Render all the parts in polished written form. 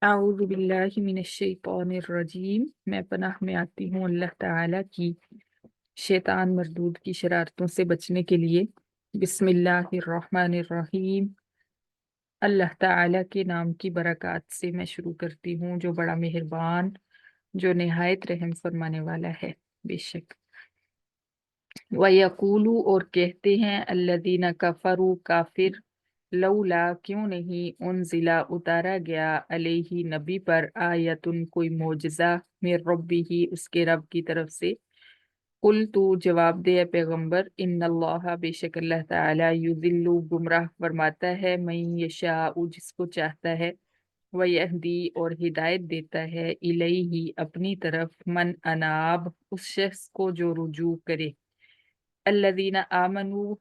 आऊज़ु बिल्लाहि मिनश्शैतानिर्रजीम। मैं पनाह में आती हूँ अल्लाह ताला की शैतान मरदूद की शरारतों से बचने के लिए। बिस्मिल्लाहिर्रहमानिर्रहीम। अल्लाह ताला के नाम की बरकत से मैं शुरू करती हूँ, जो बड़ा मेहरबान, जो निहायत रहम फरमाने वाला है। बेशक वयकूलू, और कहते हैं, अल्लदीना कफरू, काफिर, लौला, क्यों नहीं, उनजिला, उतारा गया, अलैहि, नबी पर, आयतुन, कोई मोजज़ा, मिर रब्बिही, उसके रब की तरफ से। कुल, तू जवाब दे, पैगंबर, इन्नल्लाह, बेशक अल्लाह ताला, युदिल्लु, गुमराह फरमाता है, मन यशाउ, जिसको चाहता है, व यहदी, और हिदायत देता है, इलैहि, अपनी तरफ, मन अनाब, उस शख्स को जो रुजू करे। अल्लज़ीना आमनू,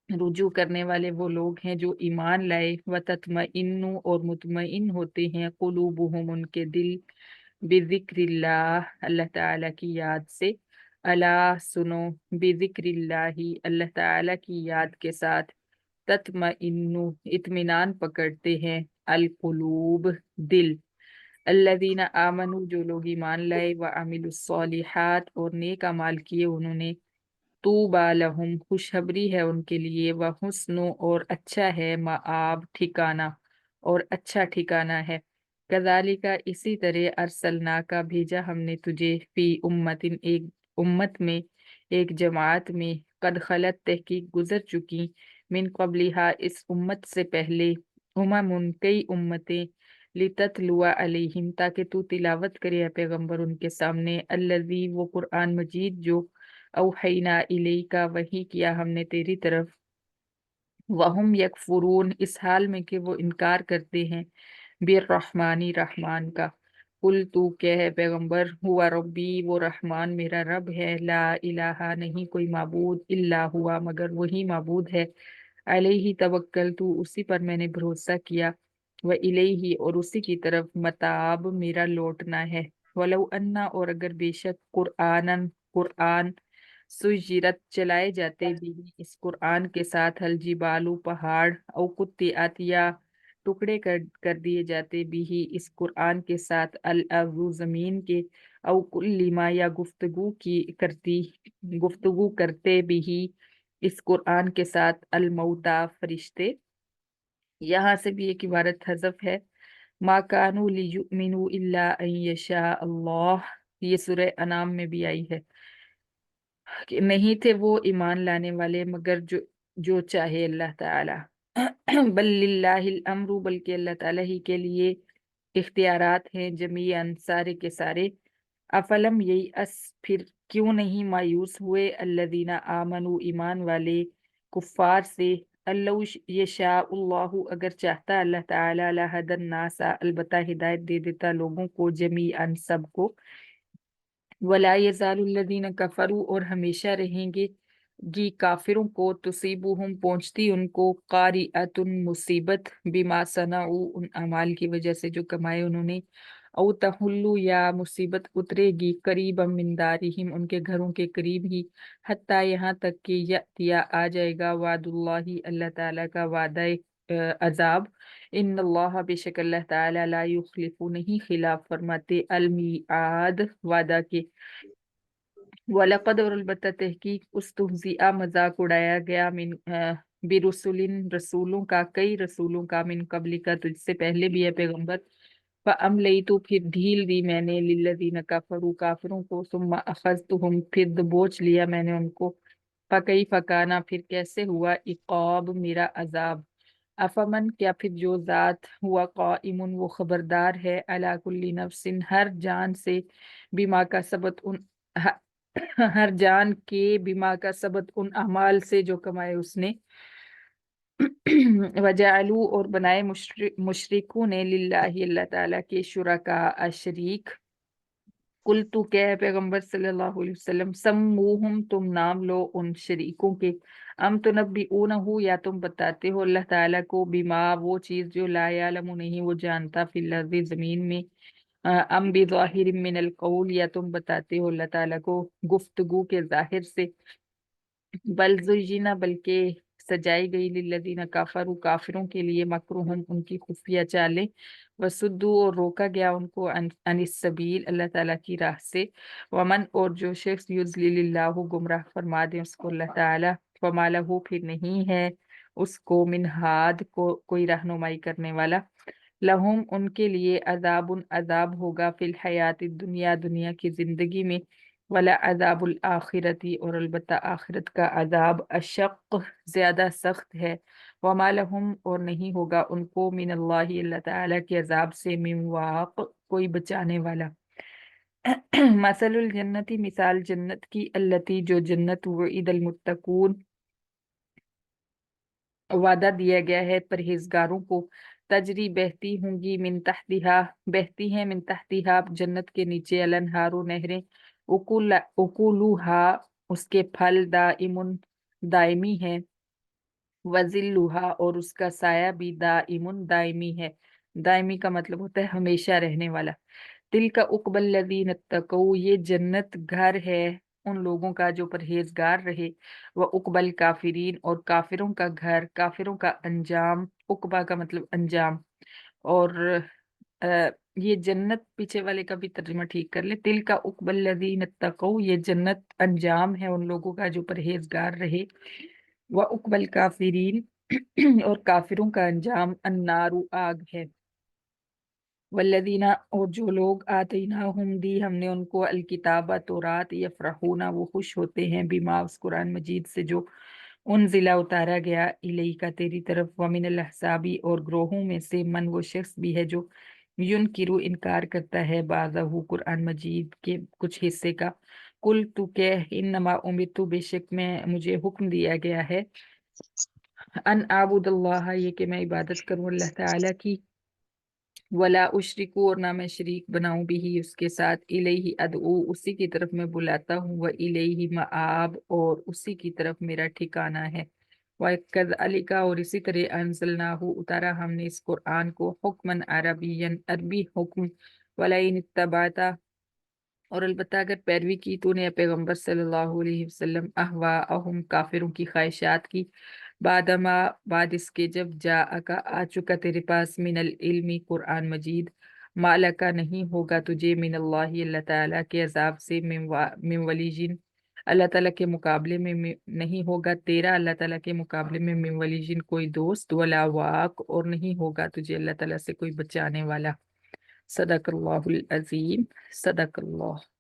रुजू करने वाले वो लोग हैं जो ईमान लाए, व तत्मइन्नु, और मुतमइन होते हैं, कुलूबुहुम, उनके दिल, बिजिक्रिल्लाह, अल्लाह ताला की याद से। अला, सुनो, बिजिक्रिल्लाही, अल्लाह ताला की याद के साथ, तत्मइन्नु, इत्मीनान पकड़ते हैं, अल कुलूब, दिल। अल्लज़ीना आमनू, जो लोग ईमान लाए, व अमिलुस्सॉलिहात, और नेक अमाल किए उन्होंने, तूबा लहुम, खुशखबरी है उनके लिए, व हुस्नु, और अच्छा है, माआब, ठिकाना, और अच्छा ठिकाना है। कज़ालिका, इसी तरह, अरसलना का, भेजा हमने तुझे, फी उम्मतिन, एक उम्मत में, एक जमात में, कद खलत, तहकीक गुजर चुकी, मिन कबलिहा, इस उम्मत से पहले, उममुन, कई उम्मतें, लिततलुआ अलैहिम, ताकि तू तिलावत करे या पैगंबर उनके सामने, अल्लज़ी, वो कुरान मजीद, जो औहैना इलैका, वही किया हमने तेरी तरफ, वहुम यकफुरून, इस हाल में कि वो इनकार करते हैं, बिर्रहमानी, रहमान का। कुल, तू कह है पैगंबर, हुआ रब्बी, वो रहमान मेरा रब है, ला इलाहा, नहीं कोई माबूद, इल्ला हुआ, मगर वही माबूद है, अलैहि तवक्कल, तू उसी पर मैंने भरोसा किया, व इलैहि, और उसी की तरफ, मताब, मेरा लौटना है। वलौ अन्ना, और अगर बेशक, कुरान सुजिरत, चलाए जाते भी, इस कुरान के साथ, हल जिबालू, पहाड़, औ कुत्तिआत, या टुकड़े कर दिए जाते भी, इस कुरान के साथ, अल अर्ज़ु, जमीन के, औ कुल्लिमा, या गुफ्तगू करते भी, इस कुरान के साथ, अल मौता, फरिश्ते। यहाँ से भी एक इबारत हज़फ है, मा कानू लियुमिनु इल्ला अन यशा अल्लाह, ये सूरह अनाम में भी आई है, कि नहीं थे वो ईमान लाने वाले मगर जो जो चाहे अल्लाह ताला। बल लिल्लाहिल अम्रु, बल्कि अल्लाह ताला ही के लिए इख्तियारात हैं, जमीअन, सारे के सारे। अफलम, यही अस, फिर क्यों नहीं मायूस हुए, अल्लदीना आमनु, ईमान वाले, कुफ्फार से, अल्लाह यशाउल्लाहु, अगर चाहता अल्लाह ताला, लहदन नासा, अलबत्ता हिदायत दे देता लोगों को, जमीअन, सबको। वला यज़ालुल्लज़ीना कफरू, और हमेशा रहेंगे गी काफिरों को, तुसीबुहुम, पहुंचती उनको, कारिअतुन, मुसीबत, बिमा सनाउ, उन अमाल की वजह से जो कमाए उन्होंने, औ तहुल्लु, या मुसीबत उतरेगी, करीबम मिन दारिहिम, उनके घरों के करीब ही, हत्ता, यहाँ तक कि यतिया, आ जाएगा, वादुल्लाही, अल्लाह ताला का वादा, अजाब। इन्नल्लाह, बेशक अल्लाह ताला, ला युखलिफु, नहीं खिलाफ फरमाते, अल मीआद, वादा के। वलक़द, और अलबत्ता तहकीक, उस्तुहज़िआ, मजाक उड़ाया गया, बिरुसुलिन, रसूलों का, कई रसूलों का, मिन कबली का, तुझसे पहले भी है पैगंबर। फअमलैतु, फिर ढील दी मैंने, लिल्लज़ीना कफरू, काफिरों को, सुम्मा अखज़्तुहुम, फिर दबोच लिया मैंने उनको। फकैफ़ काना, फिर कैसे हुआ, इक़ाब, मेरा अजाब। अफमन, क्या, फिर जो जात, हुआ क़ाइमुन, वो खबरदार है, अला कुल्ली नफ्सिन, हर जान से, बिमा का सबत, हर जान के, बिमा का सबत, उन अमाल से जो कमाए उसने। वजालू, और बनाए मुशरिकू ने, लिल्लाही, अल्लाह ताला के, शुरका, अशरीक। कुल, तू क्या है पैगंबर सल्लल्लाहु अलैहि वसल्लम, सम्मूहुम, तुम नाम लो उन शरीकों के, अम तुनब्बिऊनहु, या तुम बताते हो अल्लाह ताला को, बिमा, वो चीज जो ला यालमु, नहीं वो जानता, फिल अर्ज़ि, जमीन में, अम बिज़ाहिरिम मिनल कौल, या तुम बताते हो अल्लाह ताला को गुफ्तगू के जाहिर से, बल ज़ुय्यिना, बल्कि سجائی گئی للذین کفروا کافروں کے لیے مکرہم ان کی خفیہ چالیں وسدو اور روکا گیا ان کو عن السبیل اللہ تعالیٰ کی راہ سے ومن اور جو شخص یضلل اللہ گمراہ فرما دے اس کو اللہ تعالیٰ فما لہ پھر نہیں ہے اس کو من ہاد کو کوئی رہنمائی کرنے والا لہم ان کے لیے عذاب عذاب ہوگا فی الحیات دنیا دنیا کی زندگی میں ولا عذاب الآخرتی اور البتہ آخرت کا عذاب اشق زیادہ سخت ہے وما لہم اور نہیں ہوگا ان کو من اللہ اللہ تعالیٰ کے عذاب سے من واق کوئی بچانے والا مثل الجنتی مثال جنت کی التی جو جنت وعید المتقون وعدہ دیا گیا ہے پرہیزگاروں کو تجری بہتی ہوں گی من تحتہا بہتی ہیں من تحتہا جنت کے نیچے الانہار و نہریں اکولوہا اس کے پھل دائمن دائمی ہیں وزلوہا اور اس کا سایہ بھی دائمن دائمی ہے دائمی کا مطلب ہوتا ہے ہمیشہ رہنے والا دل کا اقبل الذین اتقوا یہ جنت گھر ہے ان لوگوں کا جو پرہیزگار رہے وہ اقبل کافرین اور کافروں کا گھر کافروں کا انجام اقبا کا مطلب انجام اور یہ جنت پیچھے والے کا بھی ترجمہ ٹھیک کر لے دل کا اقبل الذین اتقوا یہ جنت انجام ہے ان لوگوں کا جو پرہیزگار رہے وہ اقبل کافرین اور کافروں کا انجام النار آگ ہے والذین اور جو لوگ آتیناہم دی ہم نے ان کو الکتاب تورات یفرحون وہ خوش ہوتے ہیں بما اس قرآن مجید سے جو انزلہ اتارا گیا الیکا تیری طرف ومن الاحزابی اور گروہوں میں سے من وہ شخص بھی ہے جو ینکرو انکار کرتا ہے بعضہ قرآن مجید کے کچھ حصے کا کل تو کہ انما امرت بے شک میں مجھے حکم دیا گیا ہے ان اعبد اللہ یہ کہ میں عبادت کروں اللہ تعالیٰ کی ولا اشرکو اور نہ میں شریک بناؤں بھی اس کے ساتھ الیہ ادعو اسی کی طرف میں بلاتا ہوں و الیہ مآب اور اسی کی طرف میرا ٹھکانہ ہے وَكَذَلِكَ اور اسی طرح انزلناہ اتارا ہم نے اس قرآن کو حکمن عربین عربی حکم وَلَئِنِ اتَّبَعْتَ اور البتہ اگر پیروی کی تو نے پیغمبر صلی اللہ علیہ وسلم اہواءہم کافروں کی خواہشات کی بعد اس کے جب آ چکا تیرے پاس من العلم قرآن مجید مالکا نہیں ہوگا تجھے من اللہ اللہ تعالیٰ کے عذاب سے من ولیجن اللہ تعالیٰ کے مقابلے میں نہیں ہوگا تیرا اللہ تعالیٰ کے مقابلے میں من ولیجن کوئی دوست ولا واق اور نہیں ہوگا تجھے اللہ تعالیٰ سے کوئی بچانے والا صدق اللہ العظیم صدق اللہ